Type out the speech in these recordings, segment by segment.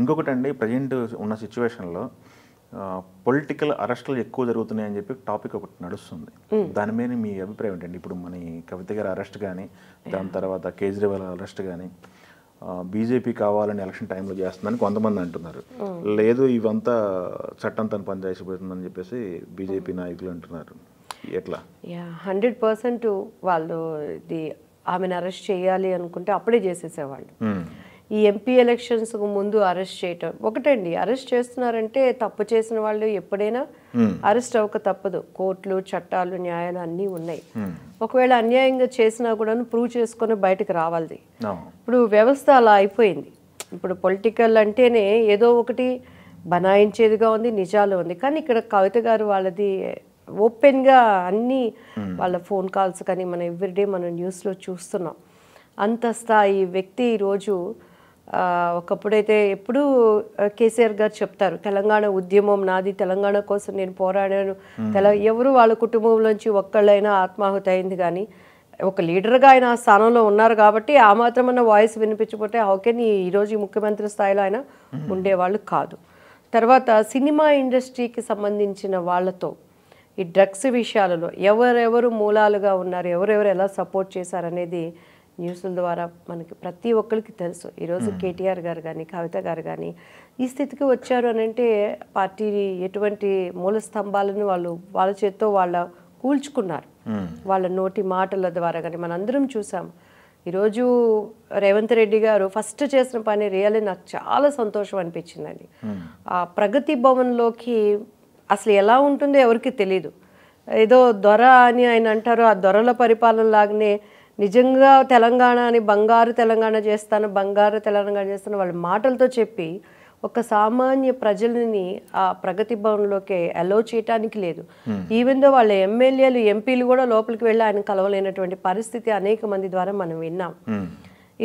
ఇంకొకటండి ప్రజెంట్ ఉన్న సిచ్యువేషన్లో పొలిటికల్ అరెస్టులు ఎక్కువ జరుగుతున్నాయని చెప్పి టాపిక్ ఒకటి నడుస్తుంది. దాని మీద మీ అభిప్రాయం ఏంటండి? ఇప్పుడు మన కవిత గారి అరెస్ట్ కానీ, దాని తర్వాత కేజ్రీవాల్ అరెస్ట్ కానీ బీజేపీ కావాలని ఎలక్షన్ టైంలో చేస్తుందని కొంతమంది అంటున్నారు. లేదు ఇవంతా చట్టం తను పనిచేసిపోతుందని చెప్పేసి బీజేపీ నాయకులు అంటున్నారు. ఎట్లా? 100% వాళ్ళు ఇది ఆమెను అరెస్ట్ చేయాలి అనుకుంటే అప్పుడే చేసేసేవాళ్ళు. ఈ ఎంపీ ఎలక్షన్స్కు ముందు అరెస్ట్ చేయటం ఒకటండి. అరెస్ట్ చేస్తున్నారంటే తప్పు చేసిన వాళ్ళు ఎప్పుడైనా అరెస్ట్ అవ్వక తప్పదు. కోర్టులు, చట్టాలు, న్యాయాలు అన్నీ ఉన్నాయి. ఒకవేళ అన్యాయంగా చేసినా కూడా ప్రూవ్ చేసుకొని బయటకు రావాలి. ఇప్పుడు వ్యవస్థ అలా అయిపోయింది. ఇప్పుడు పొలిటికల్ అంటేనే ఏదో ఒకటి బనాయించేదిగా ఉంది, నిజాలు ఉంది. కానీ ఇక్కడ కవిత గారు వాళ్ళది ఓపెన్గా అన్నీ వాళ్ళ ఫోన్ కాల్స్ కానీ మనం ఎవ్రీడే మనం న్యూస్లో చూస్తున్నాం. అంత స్థాయి వ్యక్తి ఈరోజు ఒకప్పుడైతే ఎప్పుడూ కేసీఆర్ గారు చెప్తారు, తెలంగాణ ఉద్యమం నాది, తెలంగాణ కోసం నేను పోరాడాను. ఎవరు వాళ్ళ కుటుంబంలోంచి ఒక్కళ్ళైనా ఆత్మాహుతి అయింది కానీ ఒక లీడర్గా ఆయన ఆ స్థానంలో ఉన్నారు కాబట్టి ఆ మాత్రమన్న వాయిస్ వినిపించకపోతే హౌకెన్ ఈరోజు ముఖ్యమంత్రి స్థాయిలో ఆయన ఉండేవాళ్ళు కాదు. తర్వాత సినిమా ఇండస్ట్రీకి సంబంధించిన వాళ్ళతో ఈ డ్రగ్స్ విషయాలలో ఎవరెవరు మూలాలుగా ఉన్నారు, ఎవరెవరు ఎలా సపోర్ట్ చేశారనేది న్యూస్ల ద్వారా మనకి ప్రతి ఒక్కరికి తెలుసు. ఈరోజు కేటీఆర్ గారు కానీ, కవిత గారు కానీ ఈ స్థితికి వచ్చారు అని అంటే పార్టీ ఎటువంటి మూల స్తంభాలను వాళ్ళ చేత్తో వాళ్ళ కూల్చుకున్నారు. వాళ్ళ నోటి మాటల ద్వారా కానీ మనందరం చూసాం. ఈరోజు రేవంత్ రెడ్డి గారు ఫస్ట్ చేసిన పని రియల్లీ నాకు చాలా సంతోషం అనిపించిందండి. ఆ ప్రగతి భవన్లోకి అసలు ఎలా ఉంటుందో ఎవరికి తెలీదు. ఏదో దొర అని ఆయన అంటారు, ఆ దొరల పరిపాలన లాగానే నిజంగా తెలంగాణని బంగారు తెలంగాణ చేస్తాను, బంగారు తెలంగాణ చేస్తాను వాళ్ళ మాటలతో చెప్పి ఒక సామాన్య ప్రజలని ఆ ప్రగతి భవన్లోకి అలో చేయటానికి లేదు. ఈవెన్ దో వాళ్ళ ఎమ్మెల్యేలు, ఎంపీలు కూడా లోపలికి వెళ్ళి ఆయన కలవలేనటువంటి పరిస్థితి అనేక మంది ద్వారా మనం విన్నాం.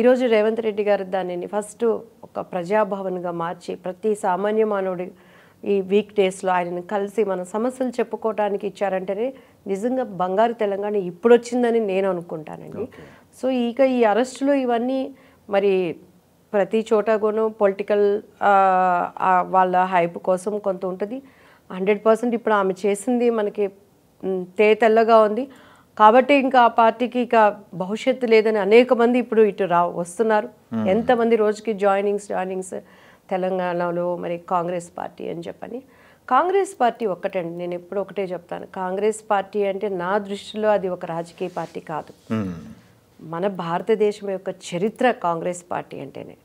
ఈరోజు రేవంత్ రెడ్డి గారు దానిని ఫస్ట్ ఒక ప్రజాభవన్గా మార్చి ప్రతి సామాన్య మానవుడి ఈ వీక్ డేస్లో ఆయనను కలిసి మన సమస్యలు చెప్పుకోవడానికి ఇచ్చారంటేనే నిజంగా బంగారు తెలంగాణ ఇప్పుడు వచ్చిందని నేను అనుకుంటానండి. సో ఇక ఈ అరెస్టులు ఇవన్నీ మరి ప్రతి చోట కూడా పొలిటికల్ వాళ్ళ హైప్ కోసం కొంత ఉంటుంది. 100% ఇప్పుడు ఆమె చేసింది మనకి తెల్లగా ఉంది కాబట్టి ఇంకా ఆ పార్టీకి ఇక భవిష్యత్తు లేదని అనేక మంది ఇప్పుడు ఇటు వస్తున్నారు. ఎంతమంది రోజుకి జాయినింగ్స్ తెలంగాణలో మరి కాంగ్రెస్ పార్టీ అని చెప్పని. కాంగ్రెస్ పార్టీ ఒక్కటండి, నేను ఎప్పుడు ఒకటే చెప్తాను, కాంగ్రెస్ పార్టీ అంటే నా దృష్టిలో అది ఒక రాజకీయ పార్టీ కాదు. మన భారతదేశం యొక్క చరిత్ర కాంగ్రెస్ పార్టీ అంటేనే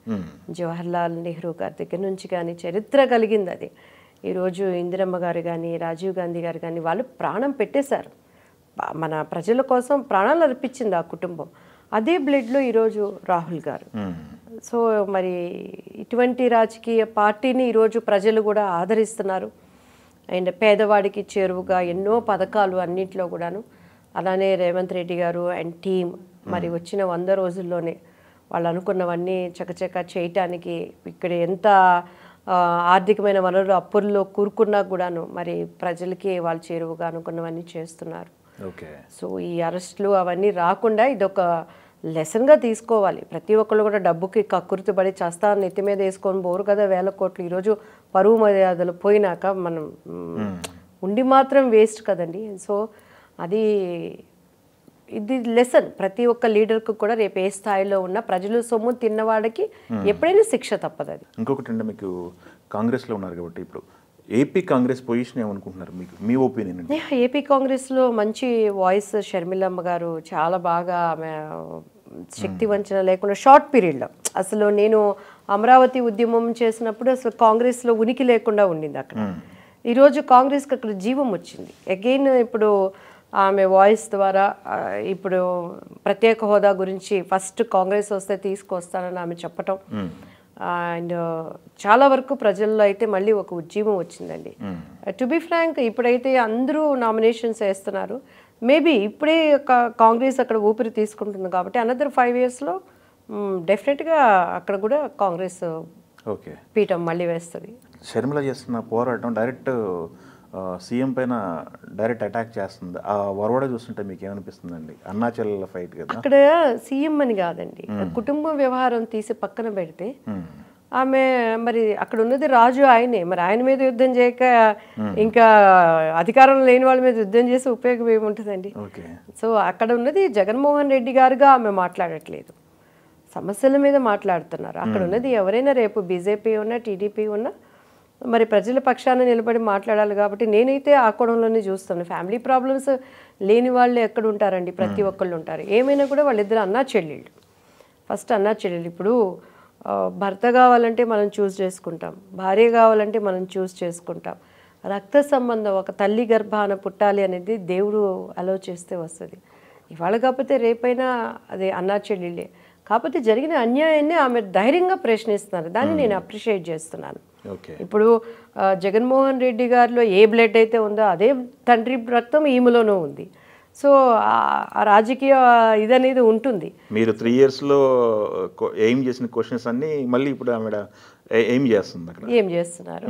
జవహర్లాల్ నెహ్రూ గారి దగ్గర నుంచి కానీ చరిత్ర కలిగింది అది. ఈరోజు ఇందిరమ్మ గారు కానీ, రాజీవ్ గాంధీ గారు కానీ వాళ్ళు ప్రాణం పెట్టేశారు. మన ప్రజల కోసం ప్రాణాలు అర్పించింది ఆ కుటుంబం. అదే బ్లడ్లో ఈరోజు రాహుల్ గారు. సో మరి ఇటువంటి రాజకీయ పార్టీని ఈరోజు ప్రజలు కూడా ఆదరిస్తున్నారు. అండ్ పేదవాడికి చేరువుగా ఎన్నో పథకాలు అన్నింటిలో కూడాను. అలానే రేవంత్ రెడ్డి గారు అండ్ టీం మరి వచ్చిన 100 రోజుల్లోనే వాళ్ళు అనుకున్నవన్నీ చకచక చేయటానికి ఇక్కడ ఎంత ఆర్థికమైన వనరులు అప్పుల్లో కూరుకున్నా కూడాను మరి ప్రజలకి వాళ్ళు చేరువుగా అనుకున్నవన్నీ చేస్తున్నారు. సో ఈ అరెస్టులు అవన్నీ రాకుండా ఇదొక లెసన్గా తీసుకోవాలి. ప్రతి ఒక్కళ్ళు కూడా డబ్బుకి కక్కుర్తిపడి చస్తా నెత్తి మీద వేసుకొని పోరు కదా 1000 కోట్లు. ఈరోజు పరువు మర్యాదలు పోయినాక మనం ఉండి మాత్రం వేస్ట్ కదండి. సో అది ఇది లెసన్ ప్రతి ఒక్క లీడర్కి కూడా రేపు ఏ స్థాయిలో ఉన్న ప్రజలు సొమ్ము తిన్నవాడికి ఎప్పుడైనా శిక్ష తప్పదు. అది ఇంకొకటి అంటే మీకు కాంగ్రెస్లో ఉన్నారు కాబట్టి ఇప్పుడు ఏపీ కాంగ్రెస్ పొజిషన్ ఏమనుకుంటున్నారు, మీకు మీ ఒపీనియన్? ఏపీ కాంగ్రెస్లో మంచి వాయిస్ షర్మిలమ్మ గారు చాలా బాగా ఆమె శక్తి వంచన లేకుండా షార్ట్ పీరియడ్లో అసలు నేను అమరావతి ఉద్యమం చేసినప్పుడు అసలు కాంగ్రెస్లో ఉనికి లేకుండా ఉండింది అక్కడ. ఈరోజు కాంగ్రెస్కి అక్కడ జీవం వచ్చింది అగైన్. ఇప్పుడు ఆమె వాయిస్ ద్వారా ఇప్పుడు ప్రత్యేక హోదా గురించి ఫస్ట్ కాంగ్రెస్ వస్తే తీసుకొస్తానని ఆమె చెప్పటం అండ్ చాలా వరకు ప్రజల్లో అయితే మళ్ళీ ఒక ఉద్యమం వచ్చిందండి. టు బి ఫ్రాంక్ ఇప్పుడైతే అందరూ నామినేషన్స్ వేస్తున్నారు. మేబీ ఇప్పుడే కాంగ్రెస్ అక్కడ ఊపిరి తీసుకుంటుంది కాబట్టి అనదర్ 5 yearsలో డెఫినెట్గా అక్కడ కూడా కాంగ్రెస్ పీఠం మళ్ళీ వేస్తుంది. షర్మిల చేస్తున్న పోరాటం డైరెక్ట్ సీఎం పైన డైరెక్ట్ అటాక్ చేస్తుంది. ఆ వరవడ చూస్తుంటే మీకు ఏమనిపిస్తుందండి? అన్నాచెల్ల ఫైట్ కదా. అక్కడ సీఎం అని కాదండి, కుటుంబ వ్యవహారం తీసి పక్కన పెడితే ఆమె మరి అక్కడ ఉన్నది రాజు ఆయనే, మరి ఆయన మీద యుద్ధం చేయక ఇంకా అధికారం లేని వాళ్ళ మీద యుద్ధం చేసి ఉపయోగం ఏముంటుందండి. ఓకే. సో అక్కడ ఉన్నది జగన్మోహన్ రెడ్డి గారుగా ఆమె మాట్లాడట్లేదు, సమస్యల మీద మాట్లాడుతున్నారు. అక్కడ ఉన్నది ఎవరైనా రేపు బీజేపీ ఉన్నా టీడీపీ ఉన్నా మరి ప్రజల పక్షాన నిలబడి మాట్లాడాలి. కాబట్టి నేనైతే ఆ కోణంలోనే చూస్తాను. ఫ్యామిలీ ప్రాబ్లమ్స్ లేని వాళ్ళు ఎక్కడ ఉంటారండి, ప్రతి ఒక్కళ్ళు ఉంటారు. ఏమైనా కూడా వాళ్ళిద్దరు అన్నా చెల్లెళ్ళు, ఫస్ట్ అన్నా చెల్లెళ్ళు. ఇప్పుడు భర్త కావాలంటే మనం చూస్ చేసుకుంటాం, భార్య కావాలంటే మనం చూస్ చేసుకుంటాం. రక్త సంబంధం ఒక తల్లి గర్భాన పుట్టాలి అనేది దేవుడు అలో చేస్తే వస్తుంది. ఇవాళ కాకపోతే రేపైనా అది అన్నా చెల్లెళ్ళే. కాకపోతే జరిగిన అన్యాయాన్ని ఆమె ధైర్యంగా ప్రశ్నిస్తున్నారు, దాన్ని నేను అప్రిషియేట్ చేస్తున్నాను. ఇప్పుడు జగన్మోహన్ రెడ్డి గారిలో ఏ బ్లడ్ అయితే ఉందో అదే తండ్రి రక్తం ఈమెలోనూ ఉంది. సో ఆ రాజకీయ ఇదనేది ఉంటుంది. మీరు 3 yearsలో ఎయిమ్ చేసిన క్వశ్చన్స్ అన్నీ మళ్ళీ ఇప్పుడు ఆమె ఎయిమ్ చేస్తుంది అక్కడ. ఏం చేస్తున్నారు.